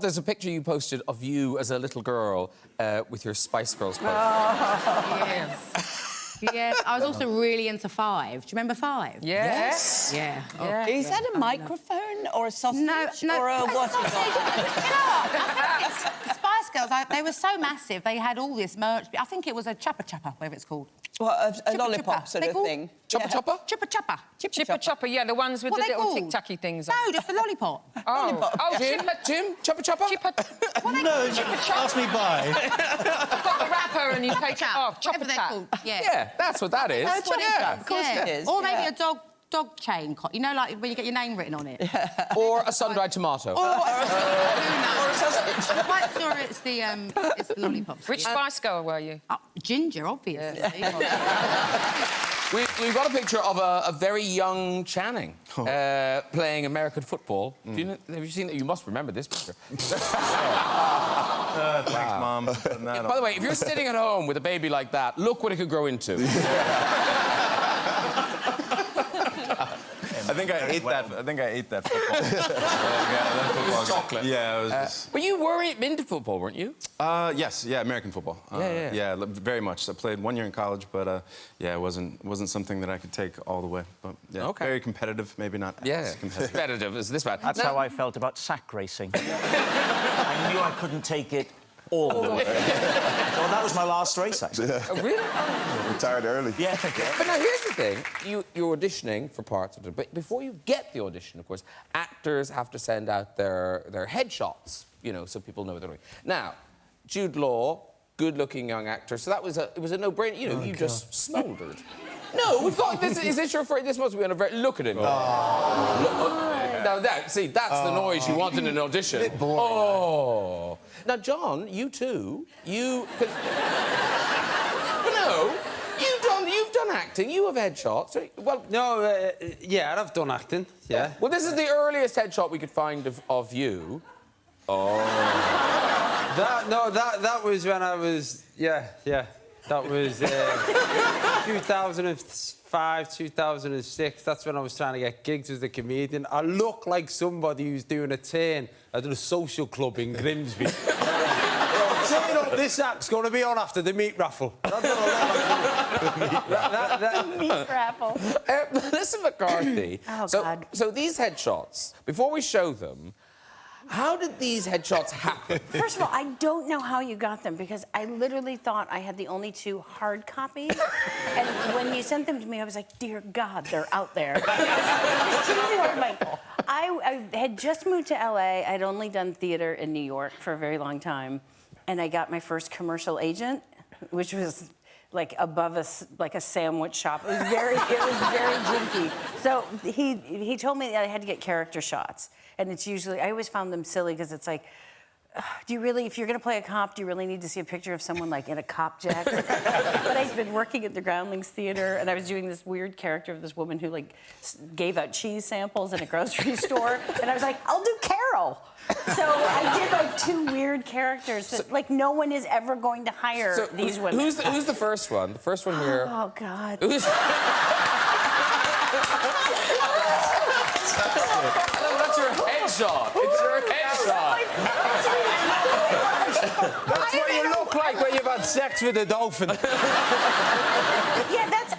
there's a picture you posted of you as a little girl with your Spice Girls poster. Oh, yes. Yes, I was also really into Five. Do you remember Five? Yes. Yeah. Yeah. Is that a microphone or a sausage or a what? You know what? I think it's Spice Girls, they were so massive. They had all this merch. I think it was a chopper, whatever it's called. What, a lollipop sort of thing? Chopper? Chipper chopper, yeah, the ones with the little tic-tacky things on. No, just the lollipop. Oh, Jim? Chopper? No, pass me by. Got the wrapper and you take it off. Chopper Whatever they're called. Yeah, that's what that is. That's what it does. Of course it is. Or maybe a dog chain, you know, like when you get your name written on it. Or a sun-dried tomato. Or a sausage. I'm quite sure it's the lollipops. Which Spice Girl were you? Ginger, obviously. We've got a picture of a very young Channing playing American football. Have you seen that? You must remember this picture. Thanks, Mum. By the way, if you're sitting at home with a baby like that, look what it could grow into. I think I ate that football. It was chocolate. Yeah, it was just... But you were into football, weren't you? Yes, American football. Yeah, very much. I played 1 year in college, but yeah, it wasn't something that I could take all the way. But yeah, very competitive, maybe not as competitive. Competitive as this man. That's how I felt about sack racing. I knew I couldn't take it all the way. So that was my last race, actually. Oh, really? Retired early. Yeah. But now, here's the thing. You're auditioning for parts of it, but before you get the audition, of course, actors have to send out their headshots, you know, so people know what they're doing. Now, Jude Law, good-looking young actor, so it was a no-brainer. You know, just smouldered. No, we've got this. Is this your first? This must be on a very. Look at him. Now that's the noise you want in an audition. Oh. Now, John, you too. But no, you've done acting. You have headshots. Well, no, yeah, I've done acting. Yeah. Well, this is the earliest headshot we could find of you. Oh. That was when I was. Yeah. That was 2005, 2006. That's when I was trying to get gigs as a comedian. I look like somebody who's doing a turn at a social club in Grimsby. Turn up, this act's going to be on after the meat raffle. That's what I look like. Meat raffle. Melissa McCarthy. Oh, God. So these headshots, before we show them, how did these headshots happen? First of all, I don't know how you got them because I literally thought I had the only 2 hard copies. And when you sent them to me, I was like, dear God, they're out there. I had just moved to LA. I'd only done theater in New York for a very long time. And I got my first commercial agent, which was like above a sandwich shop. It was very jinky. So he told me that I had to get character shots. And it's usually, I always found them silly because it's like, do you really, if you're going to play a cop, do you really need to see a picture of someone like in a cop jacket? But I'd been working at the Groundlings Theater and I was doing this weird character of this woman who like gave out cheese samples in a grocery store. And I was like, I'll do Carol. So I did like 2 weird characters that like no one is ever going to hire these women. Who's the first one? The first one here. Oh, God. That's your headshot. It's your headshot. That's what you look like when you've had sex with a dolphin. Yeah,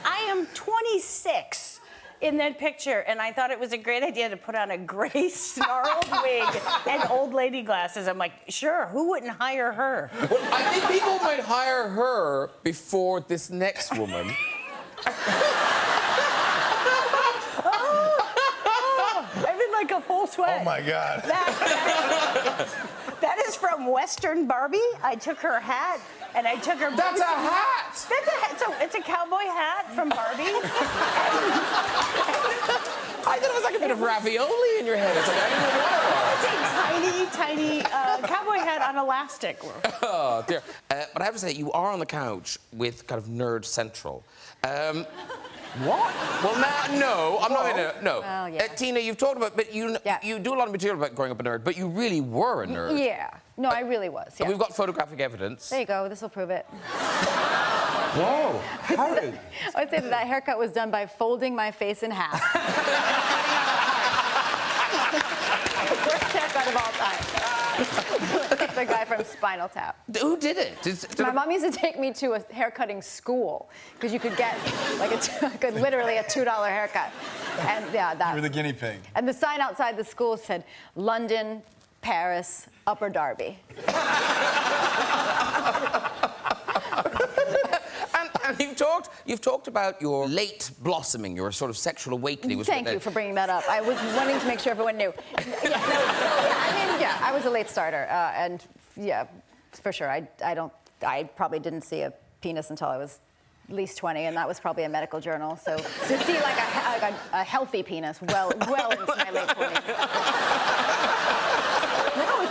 I am 26 in that picture, and I thought it was a great idea to put on a gray snarled wig and old lady glasses. I'm like, sure, who wouldn't hire her? Well, I think people might hire her before this next woman. I'm in like a full sweat. Oh, my God. That is from Western Barbie. I took her hat, and I took her... That's a hat! That's a hat. So it's a cowboy hat from Barbie. I thought it was like a bit of ravioli in your head. It's like, I didn't know what it was. It's a tiny cowboy hat on elastic. Oh, dear. But I have to say, you are on the couch with kind of Nerd Central. What? Well, no, I'm not going to... No. Well, yeah. Tina, you've talked about... But you do a lot of material about growing up a nerd, but you really were a nerd. Yeah. No, I really was, yeah. And we've got photographic evidence. There you go. This will prove it. Whoa. Harry. I would say that haircut was done by folding my face in half. The worst haircut of all time. like the guy from Spinal Tap. Who did it? My mom used to take me to a haircutting school because you could get like literally a $2 haircut, and yeah, that. You were the guinea pig. And the sign outside the school said London, Paris, Upper Darby. And you've talked about your late blossoming, your sort of sexual awakening. Thank you for bringing that up. I was wanting to make sure everyone knew. I was a late starter, and yeah, for sure. I probably didn't see a penis until I was at least 20, and that was probably a medical journal. So to see like a healthy penis well into my late 20s. No,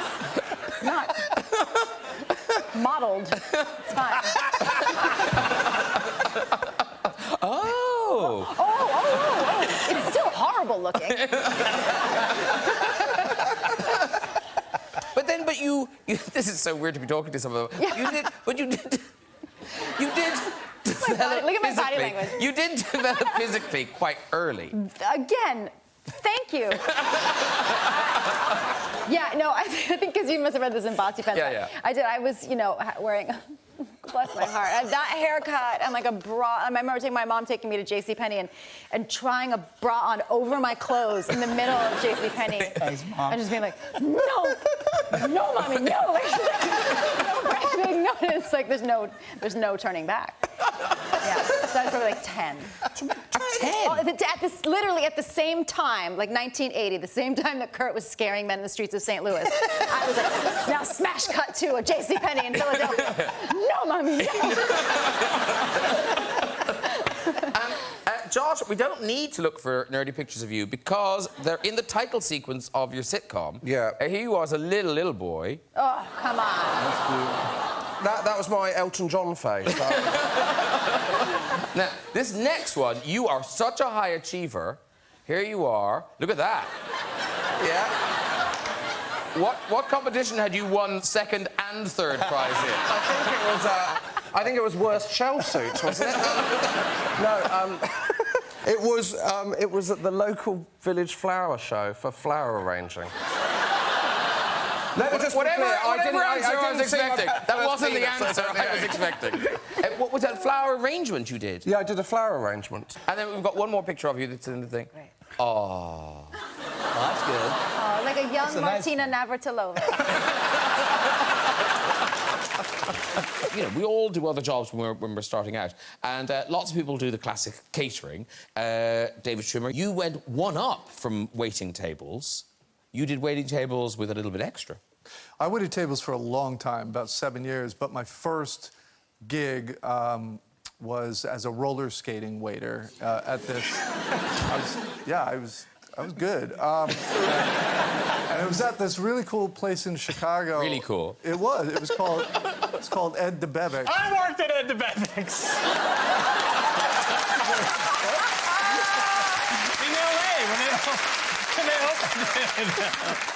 it's not modeled. It's fine. Oh. It's still horrible looking. But you this is so weird to be talking to someone. Yeah. You did develop look at my body physically. language. You did develop physically quite early. Again, thank you. Yeah, no, I think because you must have read this in Bossy Pants. Yeah. I did. I was, wearing, bless my heart, that haircut and like a bra. I remember my mom taking me to JCPenney and trying a bra on over my clothes in the middle of JCPenney. Thanks, Mom. And just being like, no, mommy, no. No, it's like there's no turning back. Yeah, so I was probably like 10. 10? Literally at the same time, like 1980, the same time that Kurt was scaring men in the streets of St. Louis, I was like, now smash cut to a JCPenney in Philadelphia. No, mommy, no. Josh, we don't need to look for nerdy pictures of you because they're in the title sequence of your sitcom. Yeah. Here you are as a little boy. Oh, come on. That was my Elton John face. Now, this next one, you are such a high achiever. Here you are. Look at that. Yeah. What competition had you won second and third prize in? I think it was worst shell suits, wasn't it? No, it was at the local village flower show for flower arranging. Let me just whatever be clear, answer I was expecting. That wasn't the penis, answer I was expecting. What was that flower arrangement you did? Yeah, I did a flower arrangement. And then we've got one more picture of you that's in the thing. Great. Oh. That's good. Oh, like a young Martina Navratilova. We all do other jobs when we're starting out. And lots of people do the classic catering. David Schwimmer, you went one up from waiting tables. You did waiting tables with a little bit extra. I waited tables for a long time, about 7 years, but my first gig was as a roller skating waiter at this. I was good. And it was at this really cool place in Chicago. Really cool. It was. It's called Ed DeBevick's. I worked at Ed DeBevick's. In L.A. when they opened it.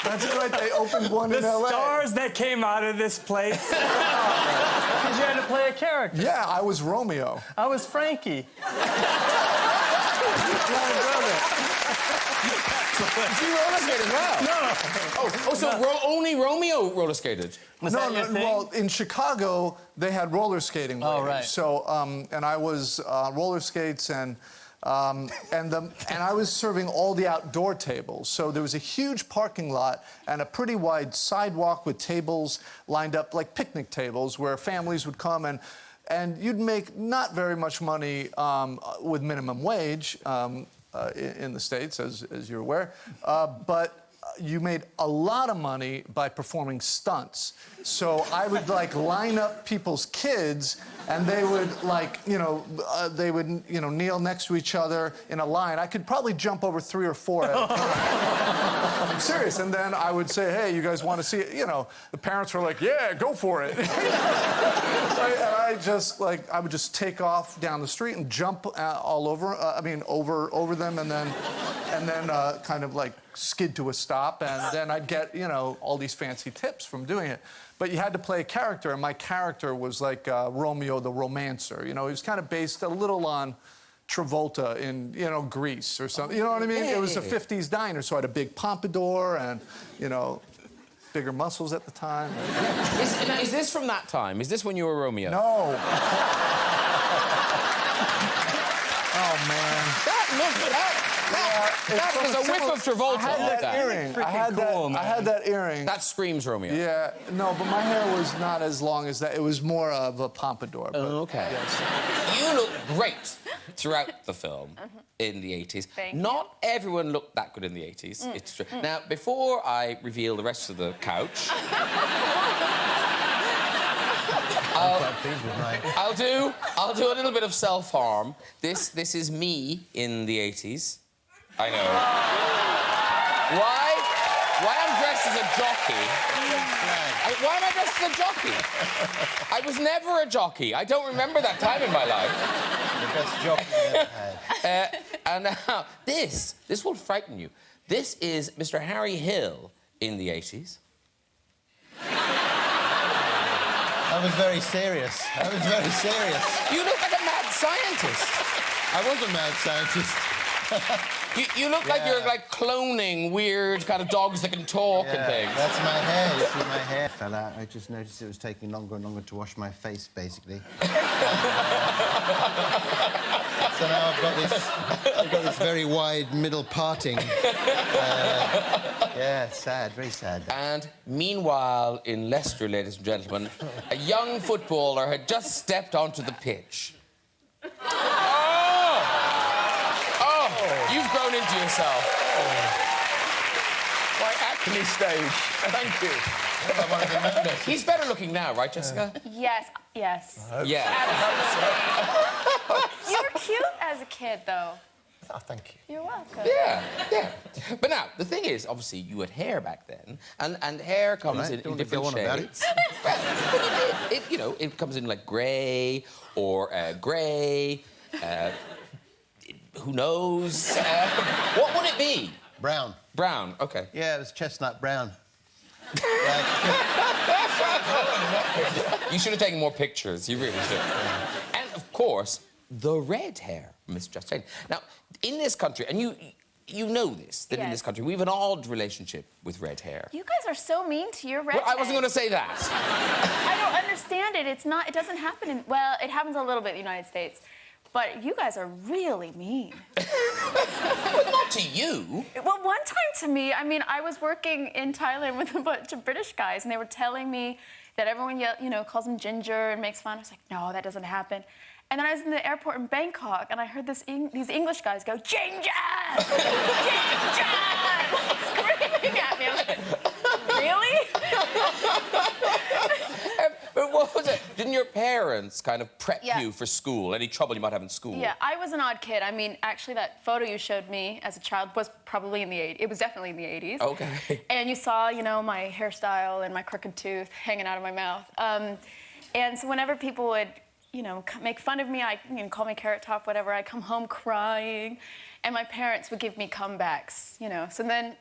That's right. They opened one in L.A. The stars that came out of this place. Because you had to play a character. Yeah, I was Romeo. I was Frankie. Did you roller skate as well? No. So only Romeo roller skated? Well, in Chicago, they had roller skating waiters. Oh, right. So, and I was roller skates and I was serving all the outdoor tables. So there was a huge parking lot and a pretty wide sidewalk with tables lined up like picnic tables where families would come and you'd make not very much money with minimum wage in the States, as you're aware, but you made a lot of money by performing stunts. So I would line up people's kids and they would kneel next to each other in a line. I could probably jump over 3 or 4 at a time. I'm serious. And then I would say, hey, you guys want to see it? The parents were like, yeah, go for it. And I would just take off down the street and jump all over, over them and then kind of skid to a stop, and then I'd get, all these fancy tips from doing it. But you had to play a character, and my character was like Romeo the Romancer. He was kind of based a little on Travolta in, Grease or something. You know what I mean? It was a 50s diner, so I had a big pompadour and, bigger muscles at the time. Is this from that time? Is this when you were Romeo? No. Oh, man. That was a whiff of Travolta. I had that earring. I had that earring. That screams Romeo. Yeah, no, but my hair was not as long as that. It was more of a pompadour. But okay. Yes. You look great throughout the film in the 80s. Not everyone looked that good in the 80s. It's true. Now, before I reveal the rest of the couch, I'll do a little bit of self-harm. This is me in the 80s. I know. Why I'm dressed as a jockey? Why am I dressed as a jockey? I was never a jockey. I don't remember that time in my life. The best jockey you ever had. And now, this will frighten you. This is Mr. Harry Hill in the 80s. I was very serious. You look like a mad scientist. I was a mad scientist. You look like you're like cloning weird kind of dogs that can talk and things. That's my hair. You see my hair fell out. I just noticed it was taking longer and longer to wash my face, basically. So now I've got this very wide middle parting. Yeah, sad, very sad. And meanwhile, in Leicester, ladies and gentlemen, a young footballer had just stepped onto the pitch. You've grown into yourself. Why acne stage? Thank you. He's better looking now, right, Jessica? Yes. Yeah. You were cute as a kid, though. Oh, thank you. You're welcome. Yeah. But now, the thing is, obviously, you had hair back then, and hair comes in different shades. It comes in like grey or grey. Who knows? What would it be? Brown. Brown, okay. Yeah, it was chestnut brown. You should have taken more pictures. You really should. And, of course, the red hair, Miss Justine. Now, in this country, and you know this, that in this country, we have an odd relationship with red hair. You guys are so mean to your redhead. Well, I wasn't going to say that. I don't understand it. It doesn't happen in... Well, it happens a little bit in the United States. But you guys are really mean. But not to you. Well, one time to me, I mean, I was working in Thailand with a bunch of British guys, and they were telling me that everyone, calls him Ginger and makes fun. I was like, no, that doesn't happen. And then I was in the airport in Bangkok, and I heard these English guys go, Ginger! Ginger! Screaming at me. I was like, really? But what was it? Didn't your parents kind of prep you for school? Any trouble you might have in school? Yeah, I was an odd kid. I mean, actually, that photo you showed me as a child was probably in the 80s. It was definitely in the 80s. Okay. And you saw, my hairstyle and my crooked tooth hanging out of my mouth. And so whenever people would, make fun of me, call me Carrot Top, whatever, I'd come home crying. And my parents would give me comebacks, So then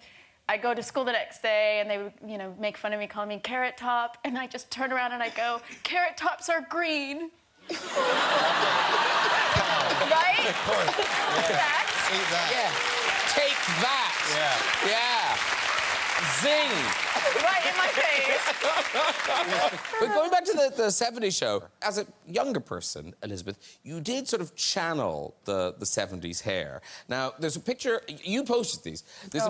I'd go to school the next day and they would, make fun of me, calling me Carrot Top. And I just turn around and I go, Carrot Tops are green. Right? Of course. Yeah. Eat that. Yeah. Take that. Yeah. Zing. Right in my face. But going back to the 70s show, as a younger person, Elizabeth, you did sort of channel the 70s hair. Now, there's a picture, you posted these. There's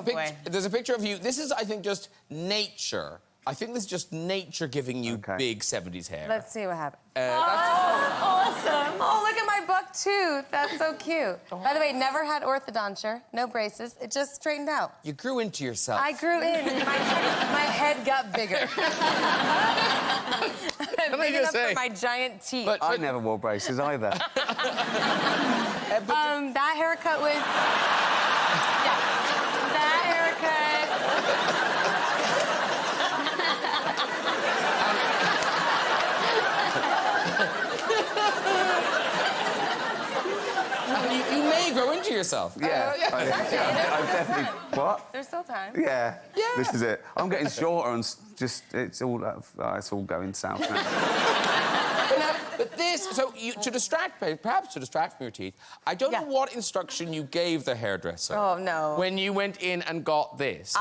a picture of you. This is, I think, just nature. I think this is just nature giving you big 70s hair. Let's see what happens. Awesome. Oh, look at my buck tooth. That's so cute. By the way, never had orthodonture, no braces. It just straightened out. You grew into yourself. I grew in. My head got bigger. Big enough for my giant teeth. But I never wore braces either. That haircut was... Yeah. That haircut... You may grow into yourself. Yeah. I've definitely... What? There's still time. Yeah. This is it. I'm getting shorter and it's all going south now. But this, so perhaps to distract from your teeth, I don't know what instruction you gave the hairdresser. Oh, no. When you went in and got this.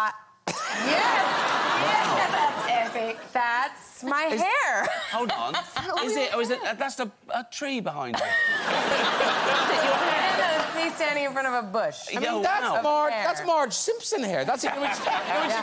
Yeah, that's epic. That's my hair. Hold on. Is it? Or is it? That's a tree behind you. He's standing in front of a bush. I mean, that's Marge Simpson hair. That's it, which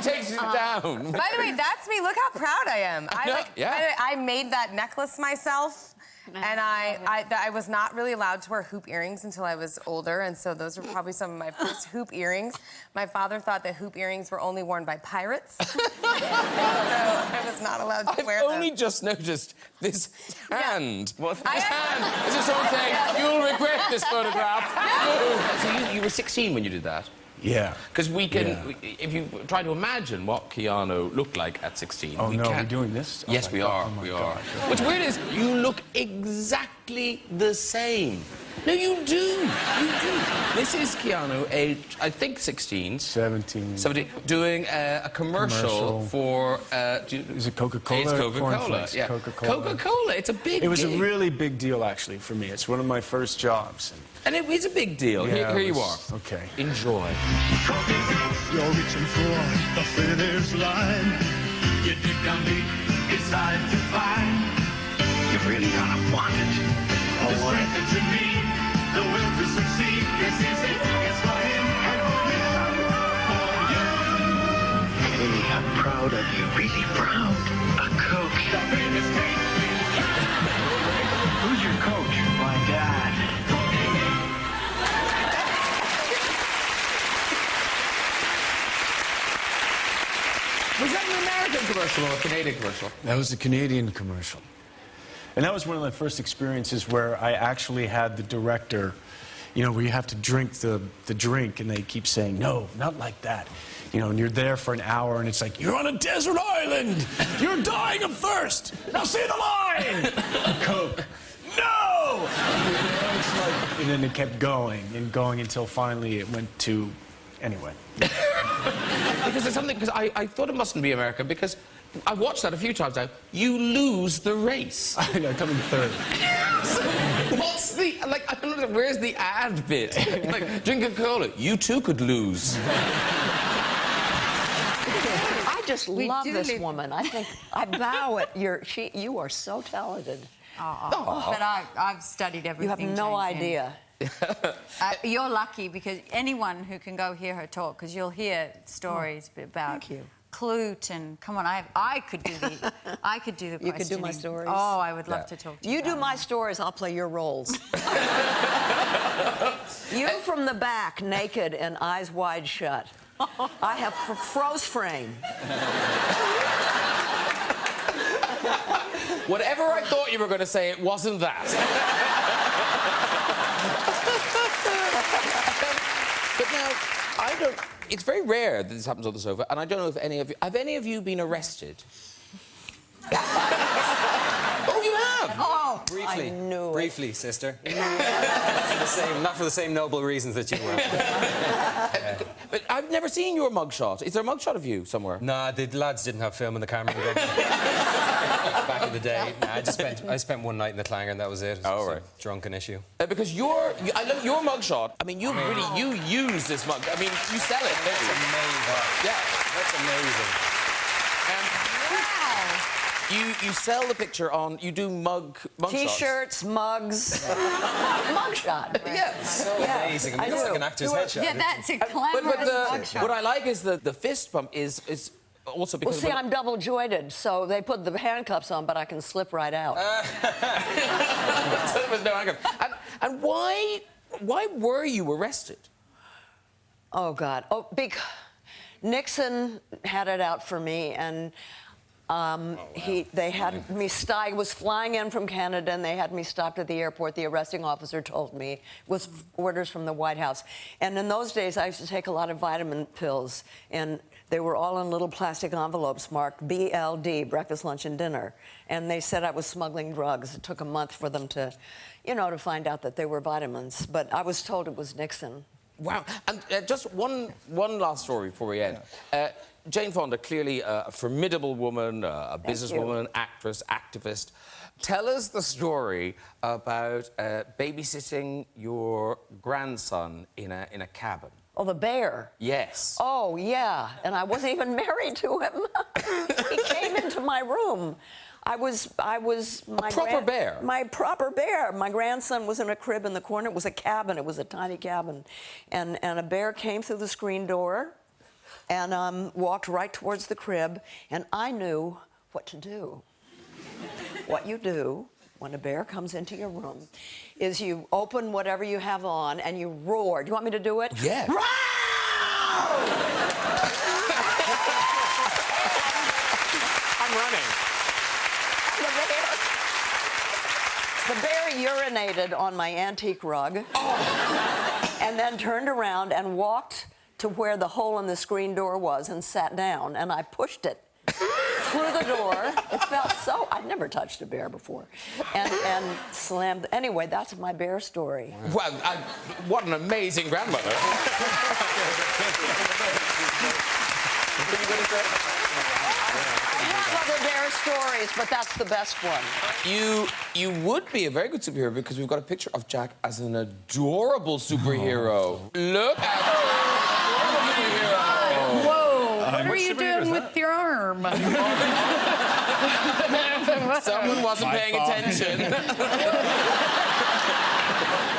takes it down. By the way, that's me. Look how proud I am. By the way, I made that necklace myself. And I was not really allowed to wear hoop earrings until I was older, and so those were probably some of my first hoop earrings. My father thought that hoop earrings were only worn by pirates, so I was not allowed to wear them. I've only just noticed this hand. What's this hand? Is it someone saying, you'll regret this photograph? So you were 16 when you did that? Yeah. Because we can, if you try to imagine what Keanu looked like at 16, oh, we no, can't. we're doing this? Yes, we are. We are. What's weird is you look exactly the same. No, you do. You do. This is Keanu, aged, I think, 16. 17. Doing a commercial for... is it Coca-Cola? It's Coca-Cola, yeah. Coca-Cola, it's a big It was gig. a really big deal, actually, for me. It's one of my first jobs. And it is a big deal. Yeah, Here you are. Okay. Enjoy. You're reaching for the finish line. You dig down deep, it's hard to find. You're really gonna want it. The strength that you need, the will to succeed. This is it. It's for him and for you. Hey, I'm proud of you. Really proud. A coach. The biggest cake. Who's your coach? My dad. Was that an American commercial or a Canadian commercial? That was a Canadian commercial. And that was one of my first experiences where I actually had the director, you know, where you have to drink the drink and they keep saying, no, not like that. You know, and you're there for an hour and it's like, you're on a desert island. You're dying of thirst. Now say the line. Coke. No! And then it kept going and going until finally it went to, anyway. Because there's something, because I thought it mustn't be America, because I've watched that a few times now. You lose the race. I know, coming third. What's the, like, I don't know, where's the ad bit? Like, drink a cola, you too could lose. I just love this woman. I think, I bow at you are so talented. But I've studied everything. You have no idea. You're lucky because anyone who can go hear her talk, because you'll hear stories about Clute and come on, I could do the You could do my stories. Oh, I would love to talk to you. You do my stories, I'll play your roles. You from the back, naked and eyes wide shut. I have froze frame. Whatever I thought you were going to say, it wasn't that. But now, I don't... It's very rare that this happens on the sofa, and I don't know if any of you... Have any of you been arrested? Oh, you have? Oh, briefly. I knew briefly, sister. Not for the same noble reasons that you were. But I've never seen your mugshot. Is there a mugshot of you somewhere? Nah, the lads didn't have film in the camera. Back in the day, I spent one night in the clanger and that was it. It was a drunken issue. Because I love your mugshot. I mean, you use this mug. I mean, you sell it. That's amazing. Yeah, that's amazing. You sell the picture on. You do mug T-shirts, mugs, mugshot. Yes, so amazing. I mean, it's like an actor's headshot. Yeah, that's a clever mugshot. What I like is the fist bump is also because. Well, see, I'm double jointed, so they put the handcuffs on, but I can slip right out. With no handcuffs. And why were you arrested? Oh God! Oh, because Nixon had it out for me, and. They had me I was flying in from Canada and they had me stopped at the airport. The arresting officer told me it was orders from the White House. And in those days, I used to take a lot of vitamin pills, and they were all in little plastic envelopes marked BLD, breakfast, lunch, and dinner. And they said I was smuggling drugs. It took a month for them to, you know, to find out that they were vitamins. But I was told it was Nixon. Wow. And just one last story before we end. Jane Fonda, clearly a formidable woman, a businesswoman, actress, activist. Tell us the story about babysitting your grandson in a cabin. Oh, the bear? Yes. Oh, yeah. And I wasn't even married to him. He came into my room. I was my proper bear. My proper bear. My grandson was in a crib in the corner. It was a cabin. It was a tiny cabin. And a bear came through the screen door and walked right towards the crib. And I knew what to do. What you do when a bear comes into your room is you open whatever you have on and you roar. Do you want me to do it? Yeah. Roar! I'm running. The bear urinated on my antique rug and then turned around and walked to where the hole in the screen door was and sat down, and I pushed it through the door. It felt so... I'd never touched a bear before. And slammed... Anyway, that's my bear story. Well, what an amazing grandmother. Other bear stories, but that's the best one. You would be a very good superhero because we've got a picture of Jack as an adorable superhero. Look at superhero. Whoa! What are you doing with your arm? Someone wasn't paying attention.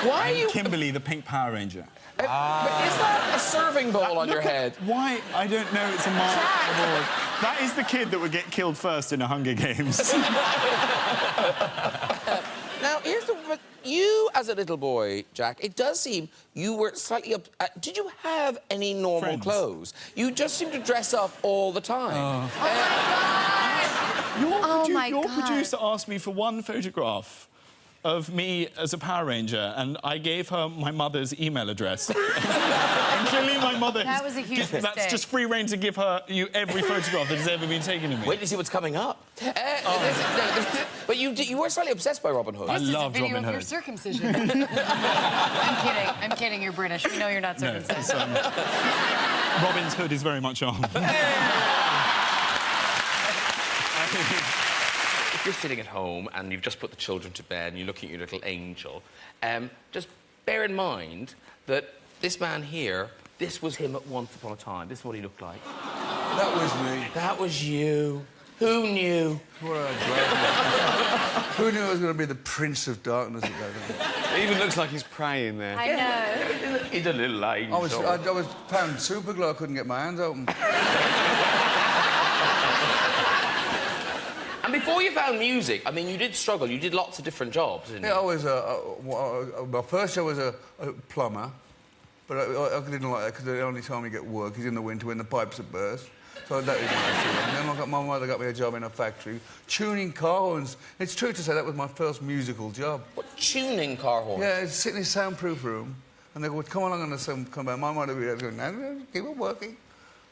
Why are you... Kimberly, the pink Power Ranger. But is that a serving bowl on your head? Why? I don't know. It's a mark award. That is the kid that would get killed first in a Hunger Games. Now, here's the... But you, as a little boy, Jack, it does seem you were slightly up... did you have any normal clothes? You just seem to dress up all the time. Your producer asked me for one photograph of me as a Power Ranger, and I gave her my mother's email address. And clearly my mother... That was a huge mistake. That's just free rein to give her every photograph that has ever been taken of me. Wait to see what's coming up. But you were slightly obsessed by Robin Hood. I loved Robin This is a video of Hood. your circumcision. I'm kidding. You're British. We know you're not circumcised. Robin's Hood is very much on. If you're sitting at home and you've just put the children to bed and you're looking at your little angel, just bear in mind that this man here, this was him at once upon a time. This is what he looked like. That was me. That was you. Who knew? Who knew I was going to be the Prince of Darkness at that time? It even looks like he's praying there. I know. He's a little angel. I was pounding super glue. I couldn't get my hands open. And before you found music, I mean, you did struggle. You did lots of different jobs, didn't you? Yeah, I was my first job was a plumber, but I didn't like that because the only time you get work is in the winter when the pipes are burst. So that didn't like it. And then my mother got me a job in a factory, tuning car horns. It's true to say that was my first musical job. What, tuning car horns? Yeah, it's sitting in a soundproof room, and they would come along and come back. My mother would be going, no, keep it working.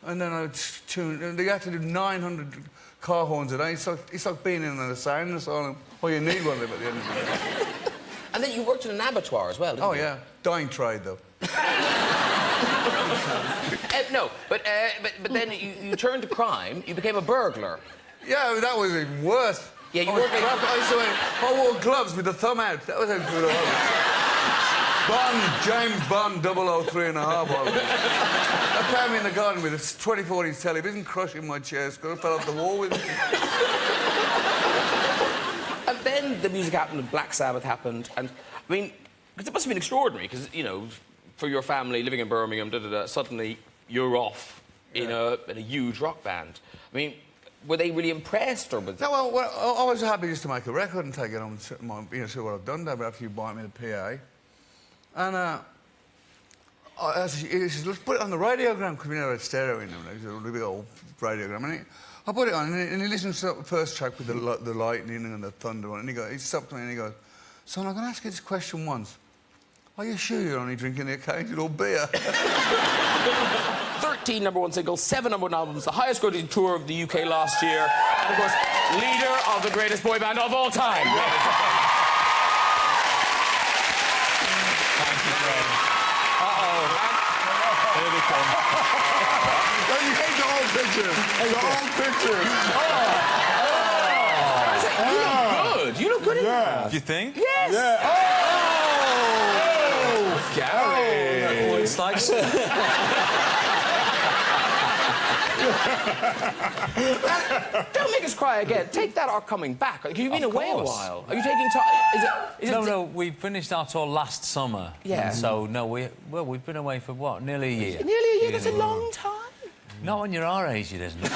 And then I would tune, and they had to do 900 car horns a day. It's like being in a sound asylum. Well, you need one of them at the end of the day. And then you worked in an abattoir as well, didn't you? Oh, yeah. Dying trade, though. No, but then you turned to crime. You became a burglar. Yeah, that was even worse. Yeah, you I worked... I wore gloves with the thumb out. That was how good I was. James Bond 003 and a half. I found me in the garden with a 24-inch television crushing my chest because I fell off the wall with it. And then the music happened and Black Sabbath happened. And, I mean, because it must have been extraordinary because, you know, for your family living in Birmingham, suddenly you're off in a huge rock band. I mean, were they really impressed or was... No, well, I was happy just to make a record and take it on, see what I've done there, but after you buy me the PA. And he said, let's put it on the radiogram, because we never had stereo in them. It was a big old radiogram. And I put it on, and he listened to the first track with the lightning and the thunder on it, and he stopped me and he goes, son, I'm going to ask you this question once. Are you sure you're only drinking the occasional beer? 13 #1 singles, 7 #1 albums, the highest grossing tour of the UK last year, and, of course, leader of the greatest boy band of all time. Here they come. You take the whole picture. The whole picture. You look good. You look good in that. Do you think? Yes. Yeah. Oh! Gary. It's like... Don't make us cry again. Take that or coming back. Like, you've been away a while. Are you taking time? No, we finished our tour last summer. Yeah. And so, no, we've been away for what? Nearly a year. Nearly a year? That's a long time. Not when you're our age, it isn't. It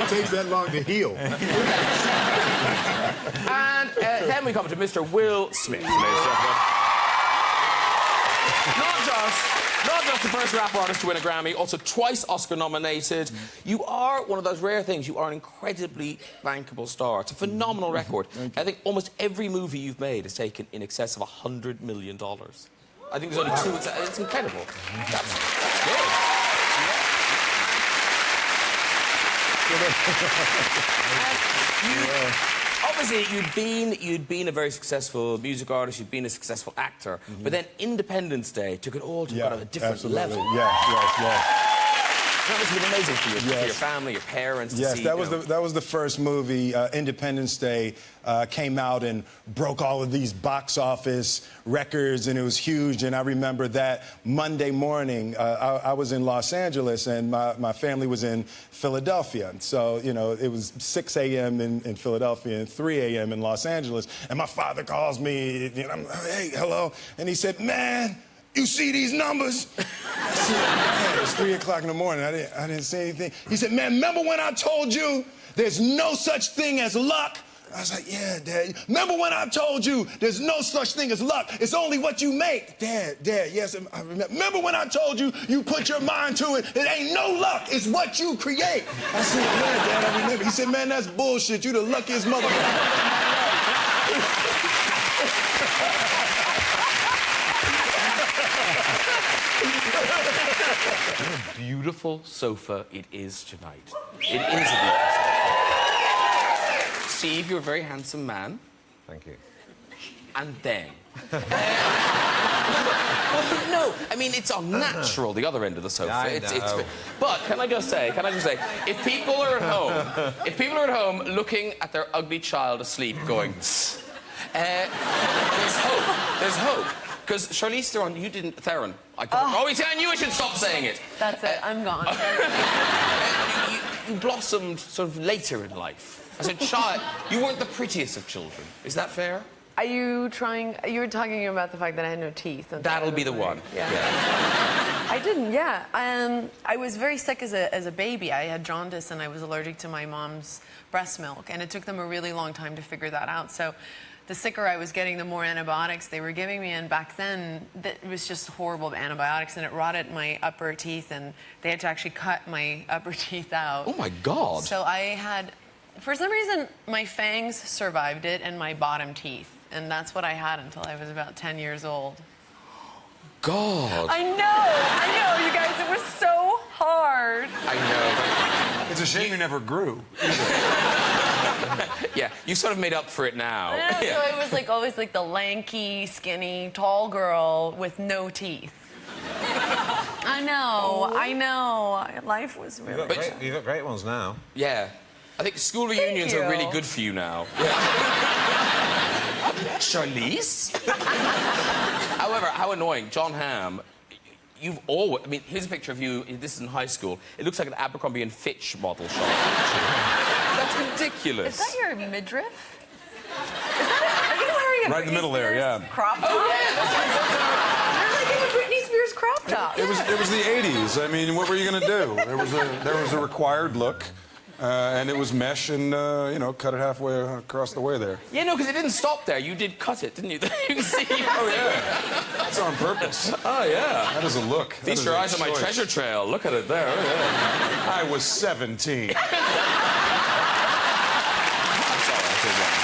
takes that long to heal. And then we come to Mr. Will Smith, ladies and gentlemen. Not just the first rap artist to win a Grammy, also twice Oscar nominated. You are one of those rare things. You are an incredibly bankable star. It's a phenomenal record. I think almost every movie you've made has taken in excess of $100 million. I think there's only two. It's incredible. That's good. Obviously, you'd been a very successful music artist, you'd been a successful actor, but then Independence Day took it all to kind of a different level. Yes. That must have been amazing for your family, your parents. Yes, to see, that was the first movie. Independence Day came out and broke all of these box office records, and it was huge. And I remember that Monday morning, I was in Los Angeles, and my family was in Philadelphia. So, you know, it was 6 a.m. in Philadelphia and 3 a.m. in Los Angeles. And my father calls me, and I'm, hey, hello. And he said, man, you see these numbers? I said, man, it was 3 o'clock in the morning. I didn't say anything. He said, man, remember when I told you there's no such thing as luck? I was like, yeah, Dad. Remember when I told you there's no such thing as luck? It's only what you make. Dad, yes, I remember. Remember when I told you you put your mind to it? It ain't no luck. It's what you create. I said, yeah, Dad, I remember. He said, man, that's bullshit. You the luckiest motherfucker. What a beautiful sofa it is tonight. It is a beautiful sofa. Steve, you're a very handsome man. Thank you. And then... well, no, I mean, it's unnatural, the other end of the sofa. But can I just say, if people are at home looking at their ugly child asleep going, there's hope. Because Charlize Theron, you didn't... Theron. I knew I should stop saying it. That's it, I'm gone. You blossomed sort of later in life. As a child, you weren't the prettiest of children. Is that fair? Are you trying... You were talking about the fact that I had no teeth. That'll be the one. Yeah. I didn't, yeah. I was very sick as a baby. I had jaundice and I was allergic to my mom's breast milk. And it took them a really long time to figure that out. So the sicker I was getting, the more antibiotics they were giving me. And back then, it was just horrible antibiotics. And it rotted my upper teeth. And they had to actually cut my upper teeth out. Oh, my God. So I had... For some reason, my fangs survived it and my bottom teeth. And that's what I had until I was about 10 years old. God. I know, you guys, it was so hard. I know. It's a shame you never grew. Yeah, you sort of made up for it now. I know, so I was like always like the lanky, skinny, tall girl with no teeth. I know. Life was really... You've got great ones now. Yeah. I think school reunions are really good for you now. Yeah. Charlize? However, how annoying. John Hamm, you've always... I mean, here's a picture of you. This is in high school. It looks like an Abercrombie & Fitch model shot. That's ridiculous. Is that your midriff? Are you wearing a right in the middle there, yeah. crop top? Oh, yeah. You're like in a Britney Spears crop top. It was the 80s. I mean, what were you going to do? There was a required look. And it was mesh and, you know, cut it halfway across the way there. Yeah, no, because it didn't stop there. You did cut it, didn't you? You can see. Oh, yeah. That's on purpose. Oh, yeah. That is a look. Feast your eyes on my treasure trail. Look at it there. Oh, yeah. I was 17. I'm sorry, I said that.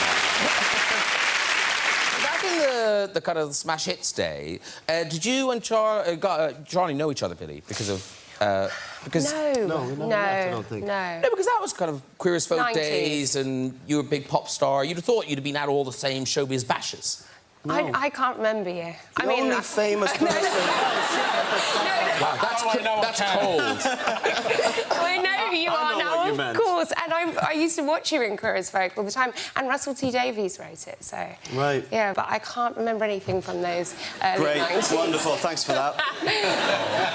Back in the kind of smash hits day, did you and Charlie know each other, Billy, because of... No, because that was kind of Queer as Folk 90s. days, and you were a big pop star. You'd have thought you'd have been at all the same showbiz bashes. No. I can't remember you. The only famous person... Wow, that's cold. I know who you are now, of course, and I I used to watch you in Queer as Folk all the time, and Russell T Davies wrote it, so... Right. Yeah, but I can't remember anything from those early Great, 90s. wonderful, thanks for that.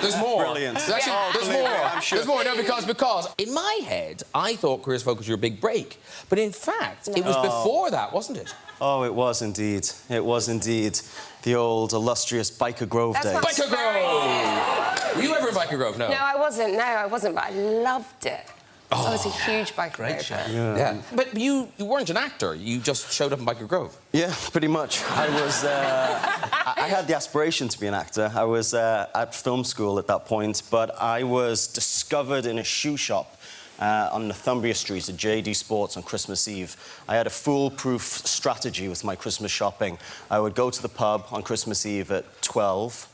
There's more. Brilliant. There's actually, there's believe more. me, I'm sure. There's more. No, because in my head, I thought Queer as Folk was your big break. But in fact, it was before that, wasn't it? Oh, it was indeed. It was indeed the old illustrious Biker Grove days. Biker Grove! Were you ever in Biker Grove? No. No, I wasn't, but I loved it. I was a huge Biker Grove fan. Yeah. But you weren't an actor. You just showed up in Biker Grove. Yeah, pretty much. I was... I had the aspiration to be an actor. I was at film school at that point, but I was discovered in a shoe shop on Northumbria Street at JD Sports on Christmas Eve. I had a foolproof strategy with my Christmas shopping. I would go to the pub on Christmas Eve at 12,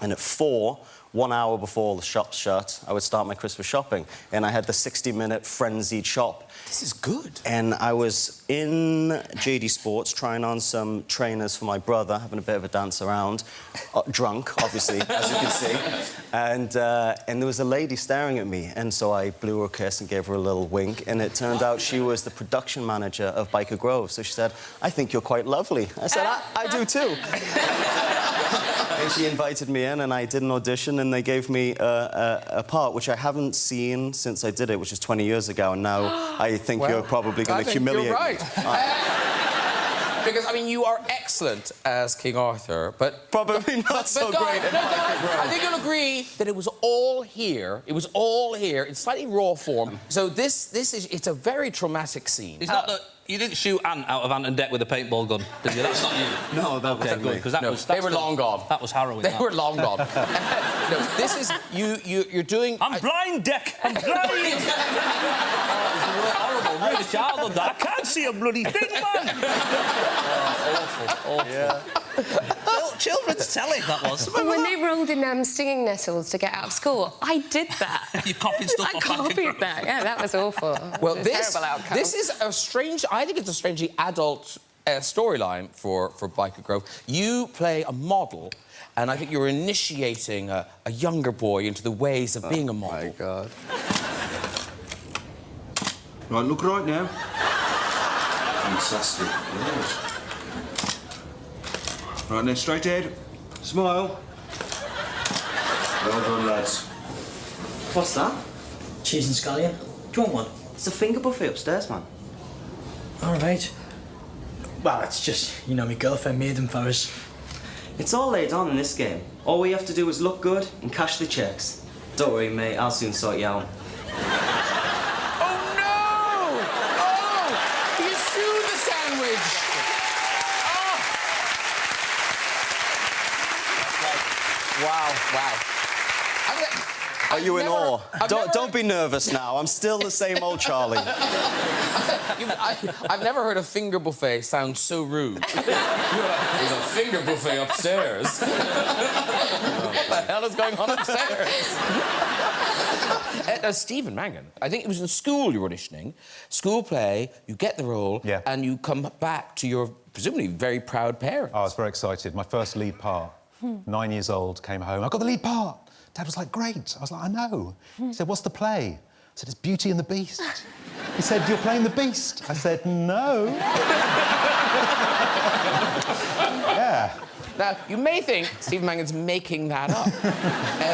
and at 4, 1 hour before the shops shut, I would start my Christmas shopping. And I had the 60-minute frenzied shop. This is good. And I was in JD Sports trying on some trainers for my brother, having a bit of a dance around. Drunk, obviously, as you can see. And there was a lady staring at me. And so I blew her a kiss and gave her a little wink. And it turned out she was the production manager of Biker Grove. So she said, "I think you're quite lovely." I said, I do too. And she invited me in, and I did an audition, and they gave me a part which I haven't seen since I did it, which was 20 years ago, and now I think you're probably going to humiliate you're me. right. Because, I mean, you are excellent as King Arthur, but... Probably not so great at Biker Grove. I think you'll agree that it was all here. It was all here in slightly raw form. So this is... It's a very traumatic scene. It's not that... You didn't shoot Ant out of Ant and Dec with a paintball gun, did you? That's not you. No, that wasn't good, me. because that was... They were long gone. That was harrowing. They were long gone. No, this is... You're doing... I'm blind, Dec! I'm blind! Horrible, really childhood, that. I can't see a bloody thing, man! Awful. Yeah. Children's telly, that was. When they rolled in stinging nettles to get out of school, I did that. You copied stuff I copied that. Yeah, that was awful. Well, It was a terrible outcome. this is a strange... I think it's a strangely adult storyline for Biker Grove. You play a model, and I think you're initiating a younger boy into the ways of being a model. Oh, my God. Right, look right now. Fantastic. Yes. Right, then, straight ahead. Smile. Well done, lads. What's that? Cheese and scallion. Do you want one? It's a finger buffet upstairs, man. All right. Well, it's just, you know, my girlfriend made them for us. It's all laid on in this game. All we have to do is look good and cash the checks. Don't worry, mate. I'll soon sort you out. Wow. Are you in awe? Don't be nervous now. I'm still the same old Charlie. I've never heard a finger buffet sound so rude. There's a finger buffet upstairs. What the hell is going on upstairs? Stephen Mangan, I think it was in school you were auditioning. School play, you get the role, and you come back to your presumably very proud parents. I was very excited. My first lead part. 9 years old, came home. I got the lead part. Dad was like, great. I was like, I know. He said, what's the play? I said, it's Beauty and the Beast. He said, you're playing the Beast. I said, no. Yeah. Now, you may think Stephen Mangan's making that up.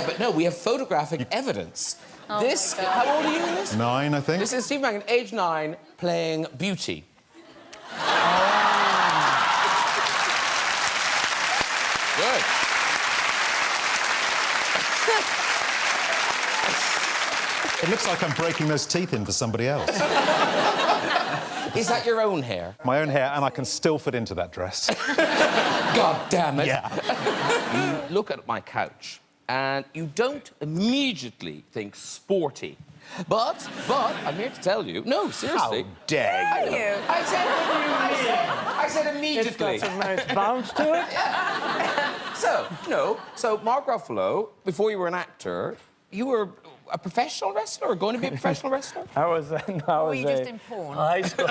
But no, we have photographic evidence. Oh This... How old are you in this? 9, I think. This is Stephen Mangan, age 9, playing Beauty. Good. It looks like I'm breaking those teeth in for somebody else. Is that your own hair? My own hair, and I can still fit into that dress. God damn it. Yeah. You look at my couch, and you don't immediately think sporty. But I'm here to tell you... No, seriously. How dare you? I said immediately. It's got some nice bounce to it. So Mark Ruffalo, before you were an actor, you were a professional wrestler or going to be a professional wrestler? I was Or were you just in porn? High school.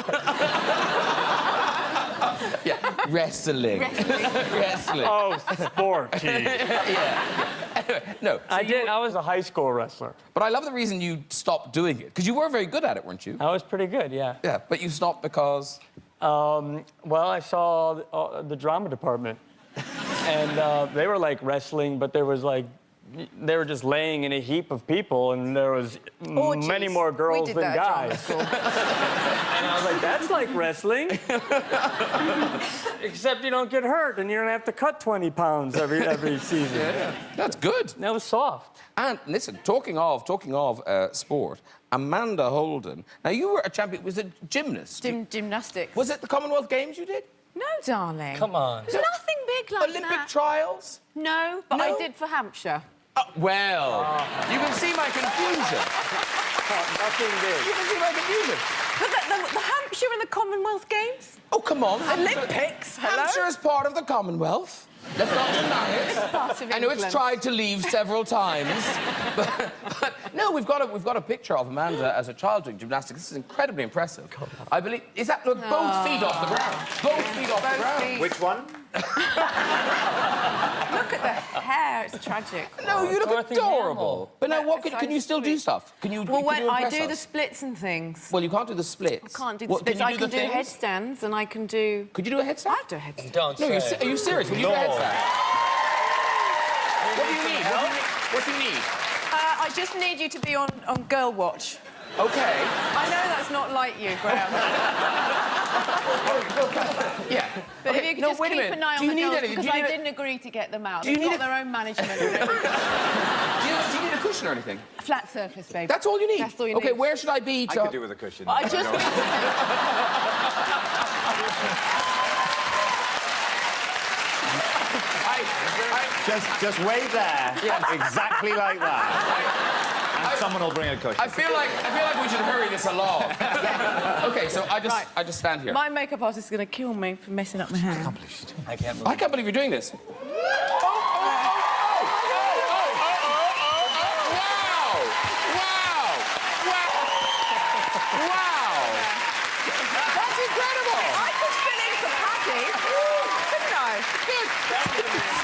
Yeah, wrestling. Wrestling. Oh, sporty. Yeah. Anyway, no. So I was a high school wrestler. But I love the reason you stopped doing it, because you were very good at it, weren't you? I was pretty good, yeah. Yeah, but you stopped because? Well, I saw the drama department. And they were like wrestling, but there was like, they were just laying in a heap of people, and there was many more girls than guys. And I was like, that's like wrestling. Except you don't get hurt, and you don't have to cut 20 pounds every season. Yeah. That's good. That was soft. And listen, talking of sport, Amanda Holden. Now, you were a champion. Was it gymnast? Gymnastics. Was it the Commonwealth Games you did? No, darling. Come on. There's nothing big like Olympic that. trials? No, but I did for Hampshire. Well, you can see my confusion. Nothing big. You can see my confusion. But the Hampshire and the Commonwealth Games? Oh, come on. Olympics, hello? Hampshire is part of the Commonwealth. Let's not deny it. It's part of I know it's England. tried to leave several times, but no, we've got a picture of Amanda as a child doing gymnastics. This is incredibly impressive. I believe both feet off the ground. Both feet off the ground. Which one? Look at the hair, it's tragic. No, you look adorable. But now, what can you still do stuff? Can you? Well, can you I impress do us? the splits and things. Well, you can't do the splits. I can't do the splits. I can do headstands and I can do... Could you do a headstand? I'd do a headstand. Don't No, say. are you serious? Will you do a headstand? What do you need? What do you need? I just need you to be on Girl Watch. Okay. I know that's not like you, Graham. Yeah. But if you could just keep an eye on the girls, because I didn't agree to get them out. They've got their own management. Do you need a cushion or anything? A flat surface, baby. That's all you need? That's all you Okay, need. where should I be? I could do with a cushion. I just... Just wait there. Yeah. Exactly like that. And someone will bring a cushion. I feel like we should hurry this along. Okay, so I just stand here. My makeup artist is going to kill me for messing up my hair. I can't believe you're doing this. That's incredible! I could fill in some Paddy, couldn't I?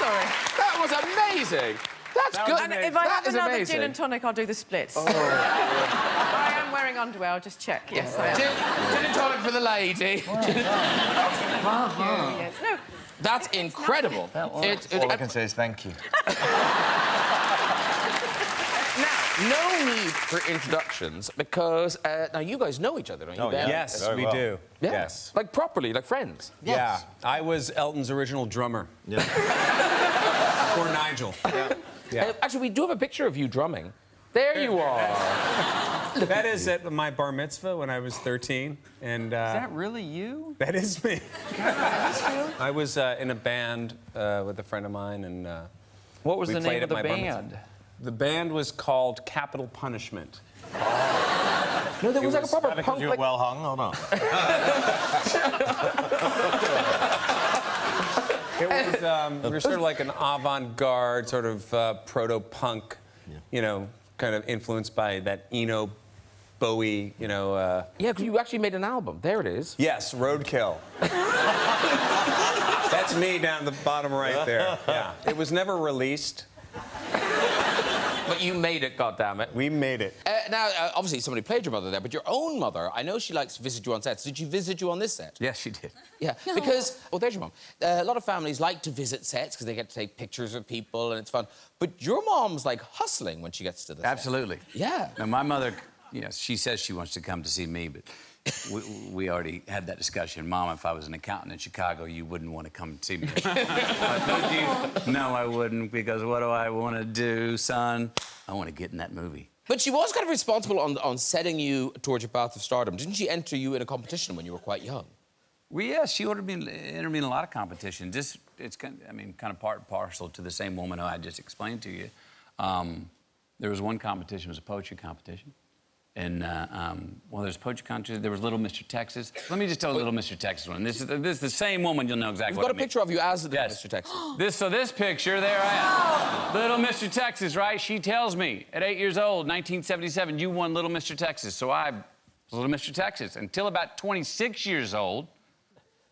Sorry. That was amazing. That's good. And if I have another amazing. gin and tonic, I'll do the splits. Oh. I am wearing underwear, I'll just check. Yes, I am. Gin and tonic for the lady. Yes. No. That's incredible. All I can say is thank you. No need for introductions because now you guys know each other, don't you? Ben? Yes, we do. Yeah. Yes. Like properly, like friends. Yeah. I was Elton's original drummer. Yeah. For Nigel. Yeah. Actually, we do have a picture of you drumming. There you are. That is at my bar mitzvah when I was 13. And, Is that really you? That is me. I was in a band with a friend of mine, and what was we the name played of at the my bar mitzvah. band? The band was called Capital Punishment. No, there was like a proper Because punk. you were well hung or not? It was, we were sort of like an avant-garde, sort of proto-punk, you know, kind of influenced by that Eno, Bowie, you know... Yeah, because you actually made an album. There it is. Yes, Roadkill. That's me down at the bottom right there. Yeah. It was never released. But you made it, goddammit. We made it. Now, obviously, somebody played your mother there, but your own mother, I know she likes to visit you on sets. Did she visit you on this set? Yes, she did. Yeah, because... Well, there's your mom. A lot of families like to visit sets because they get to take pictures of people and it's fun. But your mom's, like, hustling when she gets to the set. Absolutely. Yeah. Now, my mother, you know, she says she wants to come to see me, but we already had that discussion. Mom, if I was an accountant in Chicago, you wouldn't want to come see me. Would you? No, I wouldn't, because what do I want to do, son? I want to get in that movie. But she was kind of responsible on setting you towards your path of stardom. Didn't she enter you in a competition when you were quite young? Well, yeah, she entered me in a lot of competition. It's kind of part and parcel to the same woman who I just explained to you. There was one competition, it was a poetry competition. And, well, there's poetry competition, there was Little Mr. Texas. Let me just tell a Little Mr. Texas one. This is the same woman, you'll know exactly We've what I got a mean. picture of you as the Mr. Texas. This picture, there I am. Little Mr. Texas, right? She tells me, at 8 years old, 1977, you won Little Mr. Texas. So I was Little Mr. Texas until about 26 years old.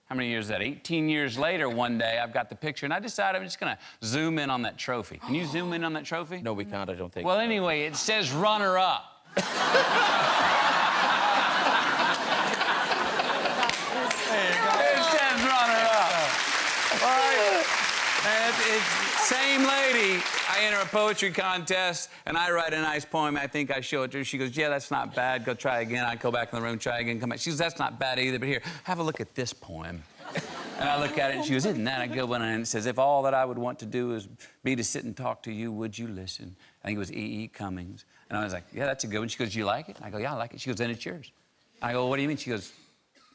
how many years is that? 18 years later, one day, I've got the picture, and I decided I'm just going to zoom in on that trophy. Can you zoom in on that trophy? No, we can't, I don't think. Well, anyway, it says runner-up. It says runner-up. All right. And it's same lady. I enter a poetry contest, and I write a nice poem. I think I show it to her. She goes, yeah, that's not bad. Go try again. I go back in the room, try again, come back. She goes, that's not bad either, but here, have a look at this poem. And I look at it, and she goes, isn't that a good one? And it says, if all that I would want to do is be to sit and talk to you, would you listen? I think it was E.E. Cummings. And I was like, yeah, that's a good one. She goes, you like it? And I go, yeah, I like it. She goes, then it's yours. I go, what do you mean? She goes,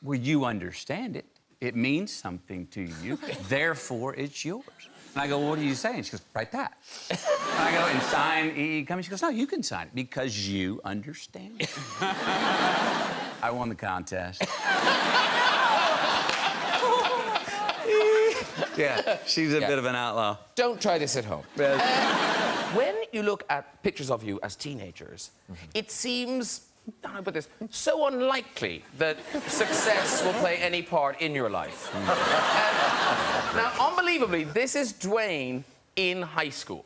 well, you understand it. It means something to you. Therefore, it's yours. And I go, well, what are you saying? She goes, write that. And I go, and sign E.E. Cummings. She goes, no, you can sign it because you understand it. I won the contest. Yeah, she's a bit of an outlaw. Don't try this at home. When you look at pictures of you as teenagers, it seems, how do I put this, so unlikely that success will play any part in your life. Now, unbelievably, this is Dwayne in high school.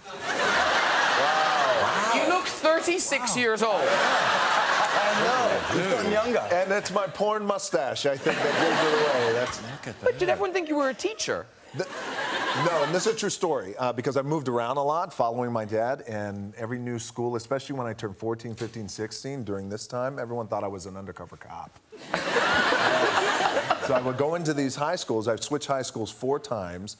Wow. You look 36 years old. I know. He's gotten younger. And that's my porn mustache, I think, that gives it away. That's... Look at that. But did everyone think you were a teacher? No, and this is a true story, because I moved around a lot following my dad, and every new school, especially when I turned 14, 15, 16, during this time, everyone thought I was an undercover cop. So I would go into these high schools. I've switched high schools 4 times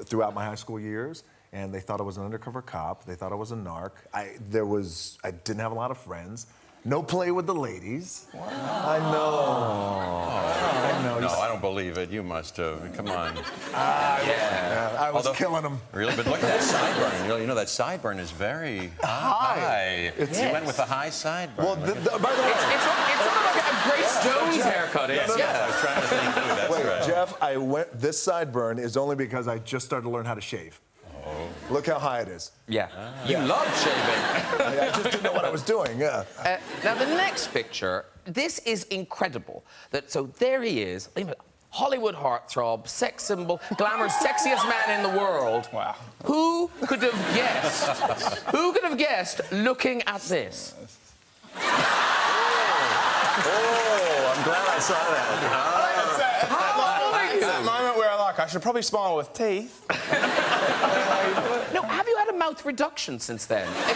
throughout my high school years, and they thought I was an undercover cop. They thought I was a narc. I didn't have a lot of friends. No play with the ladies. Wow. I know. I know. No, I don't believe it. You must have. Come on. Yeah. I was killing them. Really? But look at that sideburn. You know, that sideburn is very high. You went with a high sideburn. Well, by the way... It's sort of like a Grace Jones haircut. Yes, I was trying to think too. That's right. Jeff, this sideburn is only because I just started to learn how to shave. Oh. Look how high it is. Yeah. You love shaving. I just didn't know what I was doing, yeah. Now, the next picture, this is incredible. So there he is, Hollywood heartthrob, sex symbol, glamour's sexiest man in the world. Wow. Who could have guessed? Who could have guessed looking at this? Oh, I'm glad I saw that. That moment where I should probably smile with teeth. No, have you had a mouth reduction since then? I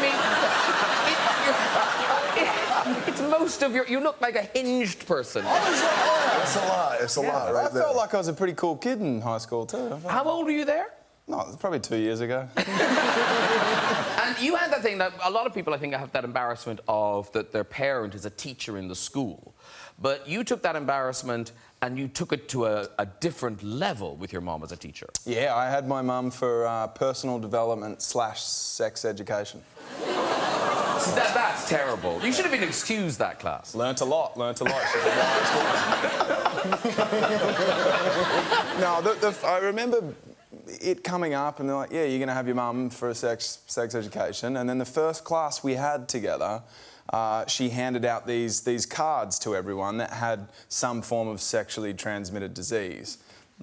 mean, it's most of your... You look like a hinged person. It's a lot. It's a lot, right I felt like I was a pretty cool kid in high school, too. How old were you there? No, it was probably 2 years ago. And you had that thing that a lot of people, I think, have that embarrassment of that their parent is a teacher in the school. But you took that embarrassment and you took it to a different level with your mom as a teacher. Yeah, I had my mum for personal development / sex education. See, that's terrible. You should have been excused that class. Learnt a lot. She's a wise woman. No, I remember it coming up and they're like, yeah, you're going to have your mum for a sex education. And then the first class we had together, she handed out these cards to everyone that had some form of sexually transmitted disease.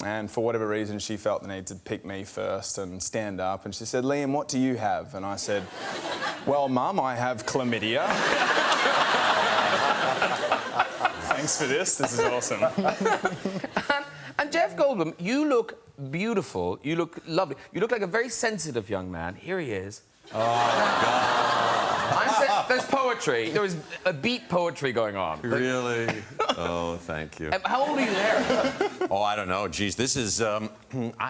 And for whatever reason, she felt the need to pick me first and stand up. And she said, Liam, what do you have? And I said, well, Mum, I have chlamydia. Thanks for this. This is awesome. And Jeff Goldblum, you look beautiful. You look lovely. You look like a very sensitive young man. Here he is. Oh, my God. There's poetry. There was a beat poetry going on. Really? Oh, thank you. How old are you there? Oh, I don't know. Geez, this is, I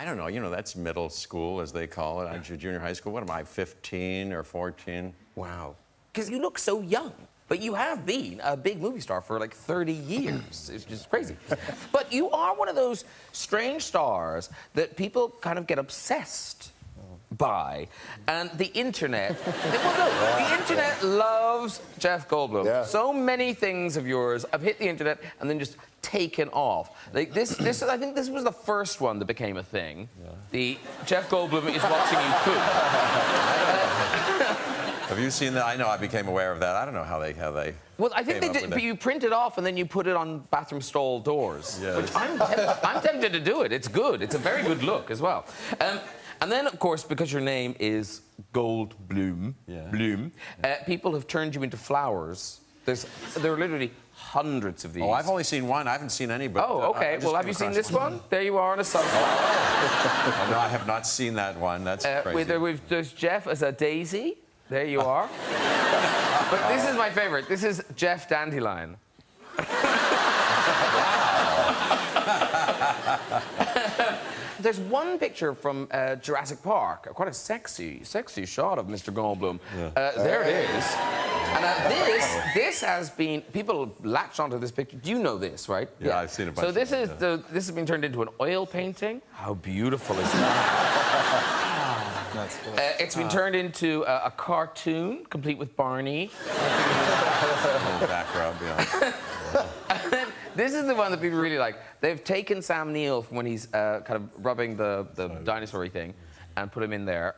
don't know. You know, that's middle school, as they call it. Junior high school. What am I, 15 or 14? Wow. Because you look so young. But you have been a big movie star for like 30 years. It's just crazy. But you are one of those strange stars that people kind of get obsessed by. And the internet... the internet loves Jeff Goldblum. Yeah. So many things of yours have hit the internet and then just taken off. Like this I think this was the first one that became a thing. Yeah. The Jeff Goldblum is watching you poop. Have you seen that? I know I became aware of that. I don't know how they Well, I think came they up did, with but it. you print it off and then you put it on bathroom stall doors. Yes. Which I'm tempted to do it. It's good. It's a very good look as well. And then, of course, because your name is Goldblum, people have turned you into flowers. There are literally hundreds of these. Oh, I've only seen one. I haven't seen any. But oh, okay. Well, have you seen this one? There you are on a sunflower. Oh, no, I have not seen that one. That's crazy. There's Jeff as a daisy. There you are. But this is my favourite. This is Jeff Dandelion. There's one picture from Jurassic Park, quite a sexy shot of Mr. Goldblum. Yeah. There it is. And this has been, people latched onto this picture. Do you know this, right? Yeah, I've seen a bunch So this of is them, this has been turned into an oil painting. How beautiful is that? That's cool. It's been turned into a cartoon, complete with Barney. Background, yeah. This is the one that people really like. They've taken Sam Neill from when he's kind of rubbing the dinosaur-y thing and put him in there.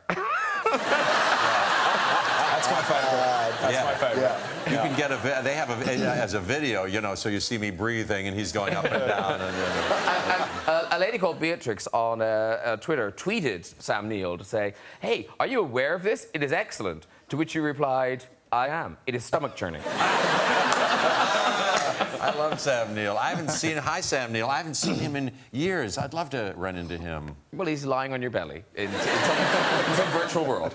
That's my favourite. That's my favourite. Yeah. You can get they have as a video, you know, so you see me breathing and he's going up and down. A lady called Beatrix on Twitter tweeted Sam Neill to say, "Hey, are you aware of this? It is excellent." To which you replied, "I am. It is stomach churning." I love Sam Neill. Hi, Sam Neill. I haven't seen him in years. I'd love to run into him. Well, he's lying on your belly in some virtual world.